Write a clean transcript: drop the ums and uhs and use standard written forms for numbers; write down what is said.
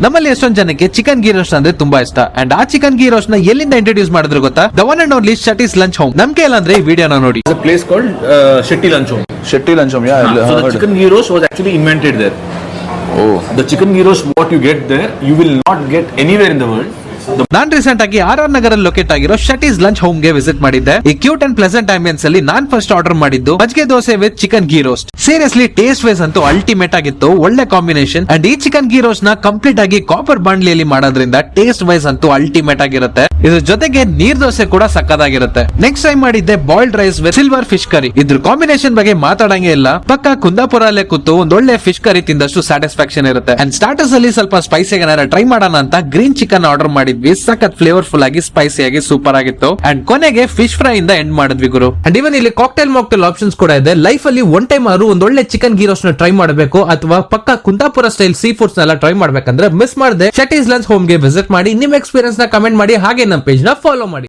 ನಮ್ಮಲ್ಲಿ ಎಷ್ಟೊಂದು ಜನಕ್ಕೆ ಚಿಕನ್ ಗೀ ರೋಸ್ಟ್ ಅಂದ್ರೆ ತುಂಬಾ ಇಷ್ಟ. ಅಂಡ್ ಆ ಚಿಕನ್ ಗೀ ರೋಸ್ಟ್ ನ ಎಲ್ಲಿಂದ ಇಂಟ್ರೊಡ್ಯೂಸ್ ಮಾಡಿದ್ರು ಗೊತ್ತಾ? The one and only Shetty's lunch home. ನಮ್ಗೆ ಇಲ್ಲ ಅಂದ್ರೆ ಈ ವಿಡಿಯೋನ ನೋಡಿ. There's a place called Shetty Lunch Home. Shetty Lunch Home, yeah. So the chicken ghee roast was actually invented there. Oh. The chicken ghee roast, what you get there, you will not get anywhere in the world. Non recent ಆಗಿ RR ನಗರ locate ಆಗಿರೋ Shetty's lunch home ಗೆ visit ಮಾಡಿದ್ದೆ. ಈ cute and pleasant ambience ಅಲ್ಲಿ ನಾನ್ first order ಮಾಡಿದ್ದು ಮಜ್ಜಿಗೆ dosa with chicken ghee roast. Seriously taste wise ಅಂತೂ ultimate ಆಗಿತ್ತು. ಒಳ್ಳೆ ಕಾಂಬಿನೇಷನ್. ಅಂಡ್ ಈ ಚಿಕನ್ ಗೀ ರೋಸ್ಟ್ ನ ಕಂಪ್ಲೀಟ್ ಆಗಿ ಕಾಪರ್ ಬಾಂಡ್ಲಿಯಲ್ಲಿ ಮಾಡೋದ್ರಿಂದ ಟೇಸ್ಟ್ ವೈಸ್ ಅಂತೂ ಅಲ್ಟಿಮೇಟ್ ಆಗಿರುತ್ತೆ. ಇದ್ರ ಜೊತೆಗೆ ನೀರ್ ದೋಸೆ ಕೂಡ ಸಕ್ಕದಾಗಿರುತ್ತೆ. ನೆಕ್ಸ್ಟ್ ಟೈಮ್ ಮಾಡಿದ್ದೆ boiled rice with silver fish curry. ಇದ್ರ ಕಾಂಬಿನೇಷನ್ ಬಗ್ಗೆ ಮಾತಾಡಂಗೆ ಇಲ್ಲ. ಪಕ್ಕ ಕುಂದಾಪುರ ಅಲ್ಲೇ ಕೂತು ಒಂದ್ ಒಳ್ಳೆ ಫಿಶ್ ಕರಿ ತಿಂದಷ್ಟು ಸ್ಯಾಟಿಸ್ಫ್ಯಾಕ್ಷನ್ ಇರುತ್ತೆ. ಅಂಡ್ ಸ್ಟಾರ್ಟರ್ಸ್ ಅಲ್ಲಿ ಸ್ವಲ್ಪ ಸ್ಪೈಸಿ ಏನಾರ ಟ್ರೈ ಮಾಡೋಣ ಅಂತ ಗ್ರೀನ್ ಚಿಕನ್ ಆರ್ಡರ್ ಮಾಡಿದ್ವಿ. ಸಖತ್ ಫ್ಲೇವರ್ಫುಲ್ ಆಗಿ ಸ್ಪೈಸಿ ಆಗಿ ಸೂಪರ್ ಆಗಿತ್ತು. ಅಂಡ್ ಕೊನೆಗೆ ಫಿಶ್ ಫ್ರೈ ಇಂದ ಎಂಡ್ ಮಾಡಿದ್ವಿ ಗುರು. ಅಂಡ್ ಇವನ್ ಇಲ್ಲಿ ಕಾಕ್ಟೇಲ್ ಮಾಕ್ಟೇಲ್ ಆಪ್ಷನ್ಸ್ ಕೂಡ ಇದೆ. ಲೈಫ್ ಅಲ್ಲಿ ಒನ್ ಟೈಮ್ ಆದ್ರೂ ಒಂದ್ ಒಳ್ಳೆ ಚಿಕನ್ ಗೀ ರೋಸ್ಟ್ ನ ಟ್ರೈ ಮಾಡಬೇಕು ಅಥವಾ ಪಕ್ಕ ಕುಂದಾಪುರ ಸ್ಟೈಲ್ ಸೀ ಫುಡ್ಸ್ ನೆಲ್ಲ ಟ್ರೈ ಮಾಡ್ಬೇಕಂದ್ರೆ ಮಿಸ್ ಮಾಡದೆ ಶೆಟ್ಟಿಸ್ ಲಂಚ್ ಹೋಮ್ ಗೆ ವಿಸಿಟ್ ಮಾಡಿ. ನಿಮ್ ಎಕ್ಸ್ಪೀರಿಯನ್ಸ್ ನ ಕಮೆಂಟ್ ಮಾಡಿ. ಹಾಗೆ ನಮ್ಮ ಪೇಜ್ ನ ಫಾಲೋ ಮಾಡಿ.